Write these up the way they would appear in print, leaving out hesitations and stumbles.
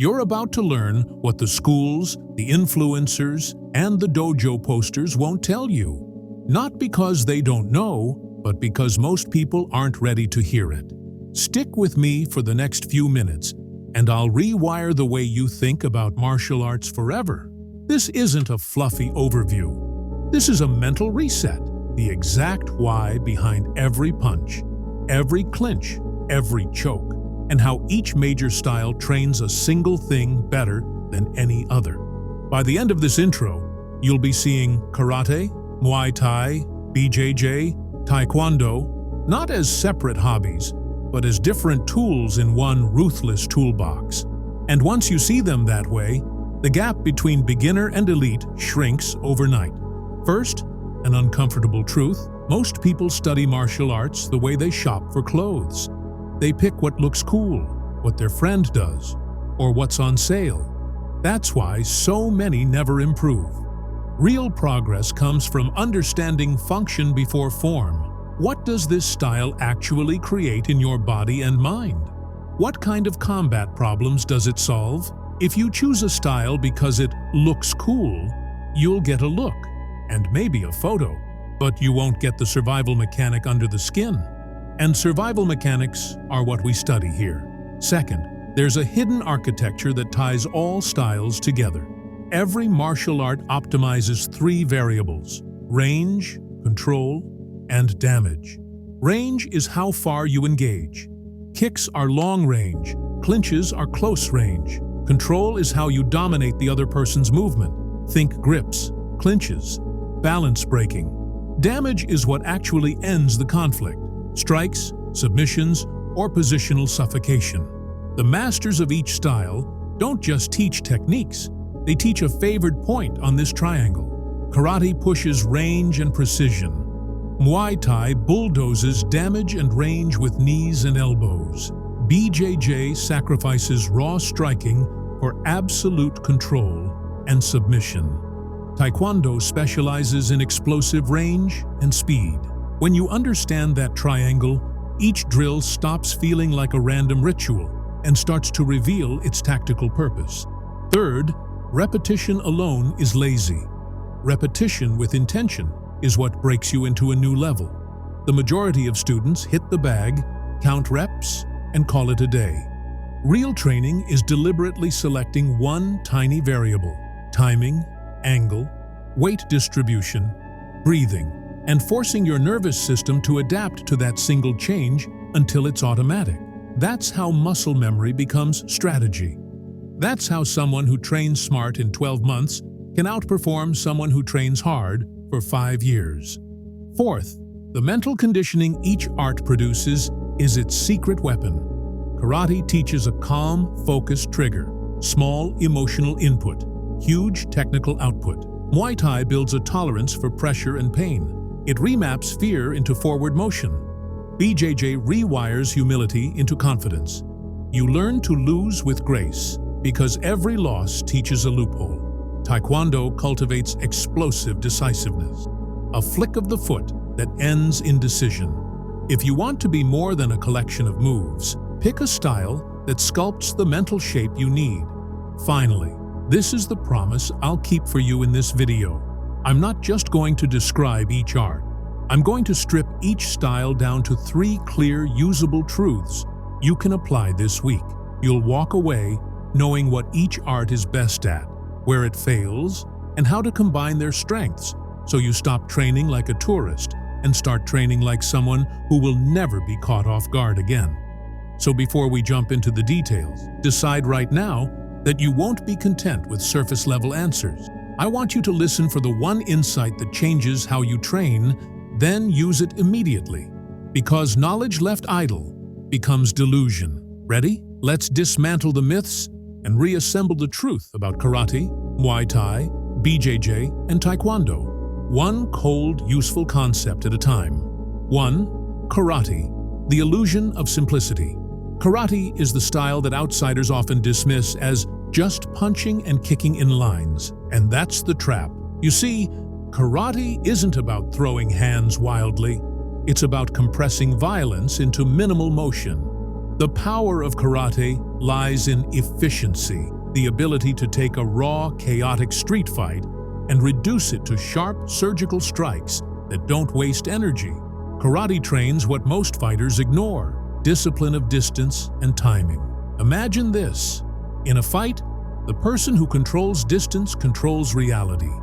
You're about to learn what the schools, the influencers, and the dojo posters won't tell you. Not because they don't know, but because most people aren't ready to hear it. Stick with me for the next few minutes, and I'll rewire the way you think about martial arts forever. This isn't a fluffy overview. This is a mental reset, the exact why behind every punch, every clinch, every choke, and how each major style trains a single thing better than any other. By the end of this intro, you'll be seeing karate, Muay Thai, BJJ, Taekwondo, not as separate hobbies, but as different tools in one ruthless toolbox. And once you see them that way, the gap between beginner and elite shrinks overnight. First, an uncomfortable truth: most people study martial arts the way they shop for clothes. They pick what looks cool, what their friend does, or what's on sale. That's why so many never improve. Real progress comes from understanding function before form. What does this style actually create in your body and mind? What kind of combat problems does it solve? If you choose a style because it looks cool, you'll get a look, and maybe a photo, but you won't get the survival mechanic under the skin. And survival mechanics are what we study here. Second, there's a hidden architecture that ties all styles together. Every martial art optimizes three variables: range, control, and damage. Range is how far you engage. Kicks are long range, clinches are close range. Control is how you dominate the other person's movement. Think grips, clinches, balance breaking. Damage is what actually ends the conflict: strikes, submissions, or positional suffocation. The masters of each style don't just teach techniques, they teach a favored point on this triangle. Karate pushes range and precision. Muay Thai bulldozes damage and range with knees and elbows. BJJ sacrifices raw striking for absolute control and submission. Taekwondo specializes in explosive range and speed. When you understand that triangle, each drill stops feeling like a random ritual and starts to reveal its tactical purpose. Third, repetition alone is lazy. Repetition with intention is what breaks you into a new level. The majority of students hit the bag, count reps, and call it a day. Real training is deliberately selecting one tiny variable: timing, angle, weight distribution, breathing, and forcing your nervous system to adapt to that single change until it's automatic. That's how muscle memory becomes strategy. That's how someone who trains smart in 12 months can outperform someone who trains hard for 5 years. Fourth, the mental conditioning each art produces is its secret weapon. Karate teaches a calm, focused trigger, small emotional input, huge technical output. Muay Thai builds a tolerance for pressure and pain. It remaps fear into forward motion. BJJ rewires humility into confidence. You learn to lose with grace, because every loss teaches a loophole. Taekwondo cultivates explosive decisiveness, a flick of the foot that ends in decision. If you want to be more than a collection of moves, pick a style that sculpts the mental shape you need. Finally, this is the promise I'll keep for you in this video. I'm not just going to describe each art. I'm going to strip each style down to 3 clear, usable truths you can apply this week. You'll walk away knowing what each art is best at, where it fails, and how to combine their strengths so you stop training like a tourist and start training like someone who will never be caught off guard again. So before we jump into the details, decide right now that you won't be content with surface-level answers. I want you to listen for the one insight that changes how you train, then use it immediately. Because knowledge left idle becomes delusion. Ready? Let's dismantle the myths and reassemble the truth about karate, Muay Thai, BJJ, and Taekwondo. One cold, useful concept at a time. 1. Karate, the illusion of simplicity. Karate is the style that outsiders often dismiss as just punching and kicking in lines, and that's the trap. You see, karate isn't about throwing hands wildly. It's about compressing violence into minimal motion. The power of karate lies in efficiency, the ability to take a raw, chaotic street fight and reduce it to sharp, surgical strikes that don't waste energy. Karate trains what most fighters ignore: discipline of distance and timing. Imagine this. In a fight, the person who controls distance controls reality.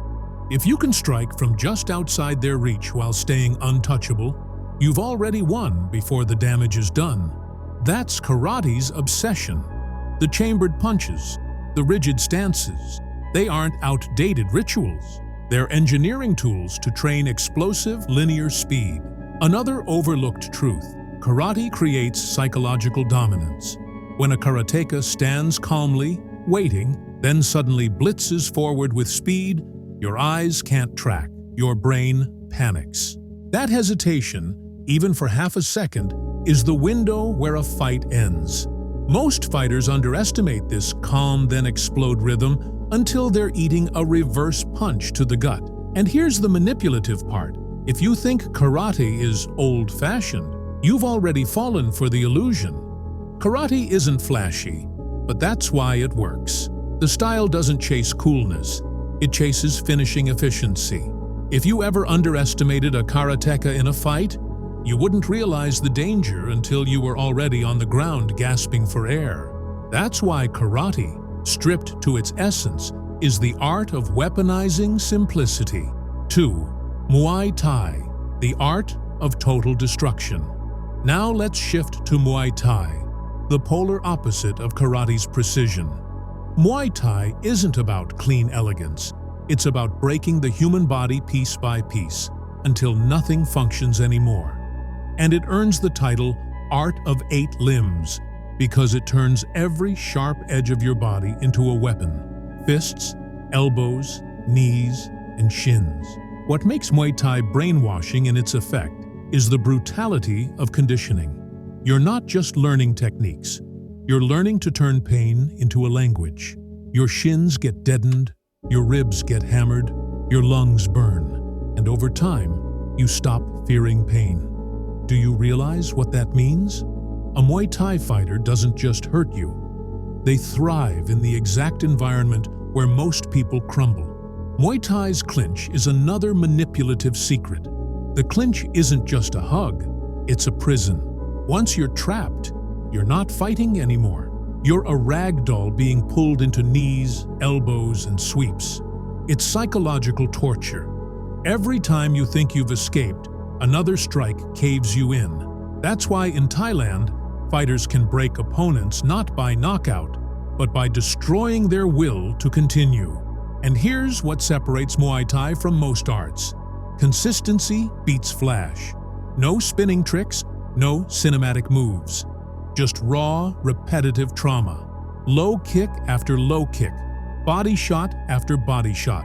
If you can strike from just outside their reach while staying untouchable, you've already won before the damage is done. That's karate's obsession. The chambered punches, the rigid stances, they aren't outdated rituals. They're engineering tools to train explosive, linear speed. Another overlooked truth: karate creates psychological dominance. When a karateka stands calmly, waiting, then suddenly blitzes forward with speed, your eyes can't track, your brain panics. That hesitation, even for half a second, is the window where a fight ends. Most fighters underestimate this calm then explode rhythm until they're eating a reverse punch to the gut. And here's the manipulative part. If you think karate is old-fashioned, you've already fallen for the illusion. Karate isn't flashy, but that's why it works. The style doesn't chase coolness, it chases finishing efficiency. If you ever underestimated a karateka in a fight, you wouldn't realize the danger until you were already on the ground gasping for air. That's why karate, stripped to its essence, is the art of weaponizing simplicity. 2. Muay Thai, the art of total destruction. Now let's shift to Muay Thai, the polar opposite of karate's precision. Muay Thai isn't about clean elegance. It's about breaking the human body piece by piece until nothing functions anymore. And it earns the title Art of 8 Limbs because it turns every sharp edge of your body into a weapon: fists, elbows, knees, and shins. What makes Muay Thai brainwashing in its effect is the brutality of conditioning. You're not just learning techniques. You're learning to turn pain into a language. Your shins get deadened, your ribs get hammered, your lungs burn, and over time, you stop fearing pain. Do you realize what that means? A Muay Thai fighter doesn't just hurt you. They thrive in the exact environment where most people crumble. Muay Thai's clinch is another manipulative secret. The clinch isn't just a hug, it's a prison. Once you're trapped, you're not fighting anymore. You're a rag doll being pulled into knees, elbows, and sweeps. It's psychological torture. Every time you think you've escaped, another strike caves you in. That's why in Thailand, fighters can break opponents not by knockout, but by destroying their will to continue. And here's what separates Muay Thai from most arts. Consistency beats flash. No spinning tricks, no cinematic moves. Just raw, repetitive trauma. Low kick after low kick, body shot after body shot,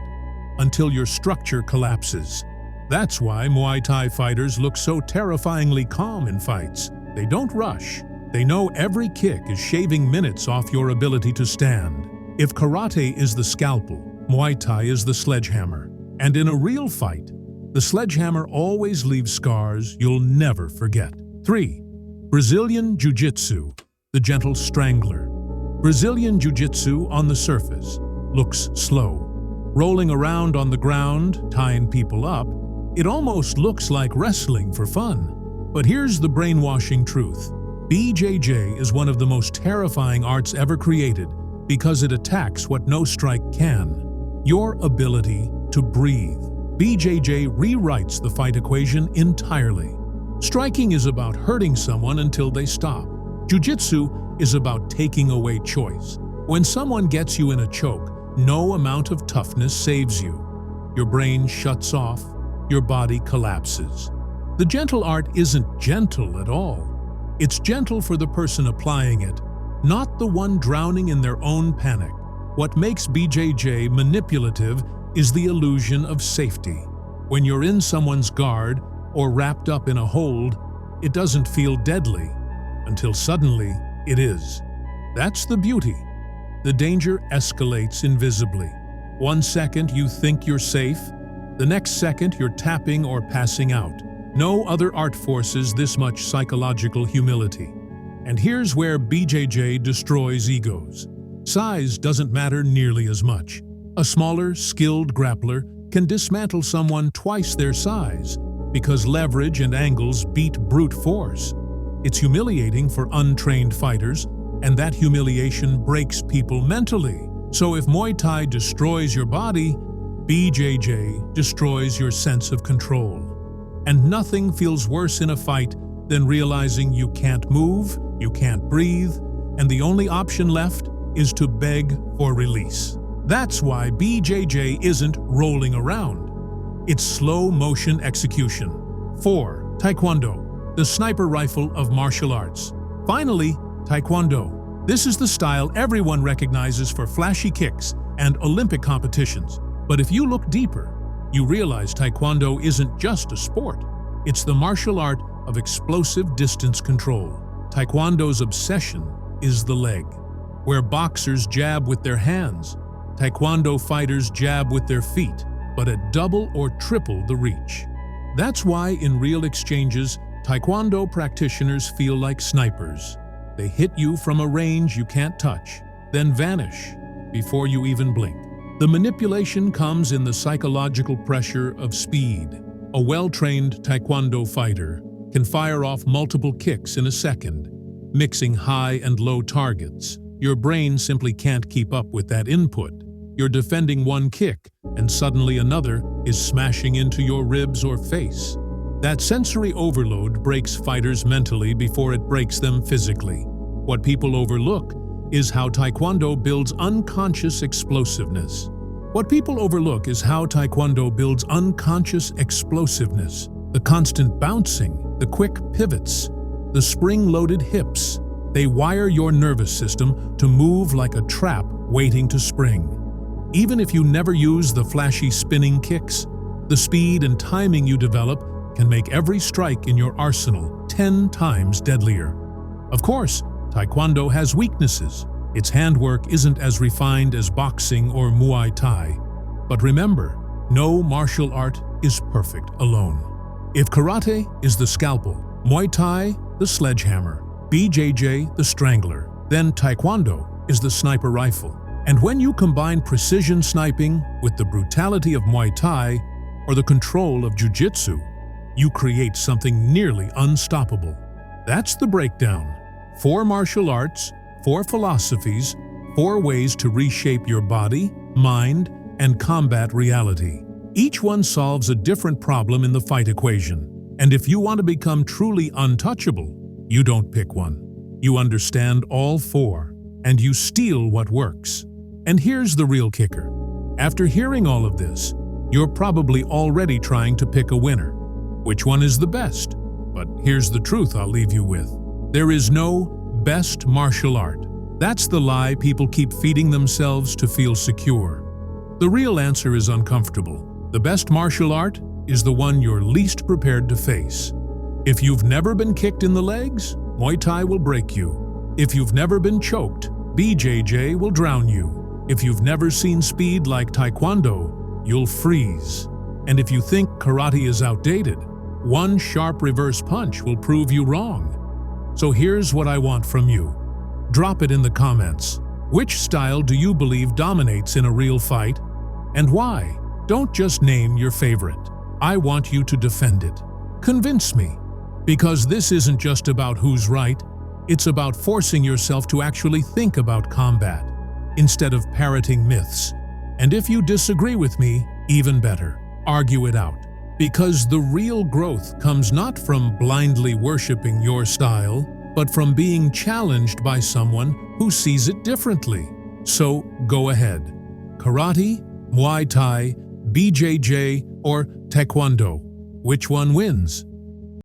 until your structure collapses. That's why Muay Thai fighters look so terrifyingly calm in fights. They don't rush. They know every kick is shaving minutes off your ability to stand. If karate is the scalpel, Muay Thai is the sledgehammer. And in a real fight, the sledgehammer always leaves scars you'll never forget. 3. Brazilian Jiu-Jitsu, the gentle strangler. Brazilian Jiu-Jitsu on the surface looks slow. Rolling around on the ground, tying people up, it almost looks like wrestling for fun. But here's the brainwashing truth. BJJ is one of the most terrifying arts ever created because it attacks what no strike can: your ability to breathe. BJJ rewrites the fight equation entirely. Striking is about hurting someone until they stop. Jiu-Jitsu is about taking away choice. When someone gets you in a choke, no amount of toughness saves you. Your brain shuts off, your body collapses. The gentle art isn't gentle at all. It's gentle for the person applying it, not the one drowning in their own panic. What makes BJJ manipulative is the illusion of safety. When you're in someone's guard or wrapped up in a hold, it doesn't feel deadly, until suddenly it is. That's the beauty. The danger escalates invisibly. 1 second you think you're safe, the next second you're tapping or passing out. No other art forces this much psychological humility. And here's where BJJ destroys egos. Size doesn't matter nearly as much. A smaller, skilled grappler can dismantle someone twice their size because leverage and angles beat brute force. It's humiliating for untrained fighters, and that humiliation breaks people mentally. So if Muay Thai destroys your body, BJJ destroys your sense of control. And nothing feels worse in a fight than realizing you can't move, you can't breathe, and the only option left is to beg for release. That's why BJJ isn't rolling around. It's slow-motion execution. 4. Taekwondo, the sniper rifle of martial arts. Finally, Taekwondo. This is the style everyone recognizes for flashy kicks and Olympic competitions. But if you look deeper, you realize Taekwondo isn't just a sport. It's the martial art of explosive distance control. Taekwondo's obsession is the leg. Where boxers jab with their hands, Taekwondo fighters jab with their feet, but at double or triple the reach. That's why in real exchanges, Taekwondo practitioners feel like snipers. They hit you from a range you can't touch, then vanish before you even blink. The manipulation comes in the psychological pressure of speed. A well-trained Taekwondo fighter can fire off multiple kicks in a second, mixing high and low targets. Your brain simply can't keep up with that input. You're defending one kick, and suddenly another is smashing into your ribs or face. That sensory overload breaks fighters mentally before it breaks them physically. What people overlook is how Taekwondo builds unconscious explosiveness. The constant bouncing, the quick pivots, the spring-loaded hips. They wire your nervous system to move like a trap waiting to spring. Even if you never use the flashy spinning kicks, the speed and timing you develop can make every strike in your arsenal 10 times deadlier. Of course, Taekwondo has weaknesses. Its handwork isn't as refined as boxing or Muay Thai. But remember, no martial art is perfect alone. If karate is the scalpel, Muay Thai the sledgehammer, BJJ the strangler, then Taekwondo is the sniper rifle. And when you combine precision sniping with the brutality of Muay Thai or the control of Jiu-Jitsu, you create something nearly unstoppable. That's the breakdown. 4 martial arts, 4 philosophies, 4 ways to reshape your body, mind, and combat reality. Each one solves a different problem in the fight equation. And if you want to become truly untouchable, you don't pick one. You understand all 4, and you steal what works. And here's the real kicker. After hearing all of this, you're probably already trying to pick a winner. Which one is the best? But here's the truth I'll leave you with. There is no best martial art. That's the lie people keep feeding themselves to feel secure. The real answer is uncomfortable. The best martial art is the one you're least prepared to face. If you've never been kicked in the legs, Muay Thai will break you. If you've never been choked, BJJ will drown you. If you've never seen speed like Taekwondo, you'll freeze. And if you think karate is outdated, one sharp reverse punch will prove you wrong. So here's what I want from you. Drop it in the comments. Which style do you believe dominates in a real fight? And why? Don't just name your favorite. I want you to defend it. Convince me. Because this isn't just about who's right, it's about forcing yourself to actually think about combat, instead of parroting myths. And if you disagree with me, even better, argue it out. Because the real growth comes not from blindly worshiping your style, but from being challenged by someone who sees it differently. So go ahead. Karate, Muay Thai, BJJ, or Taekwondo. Which one wins?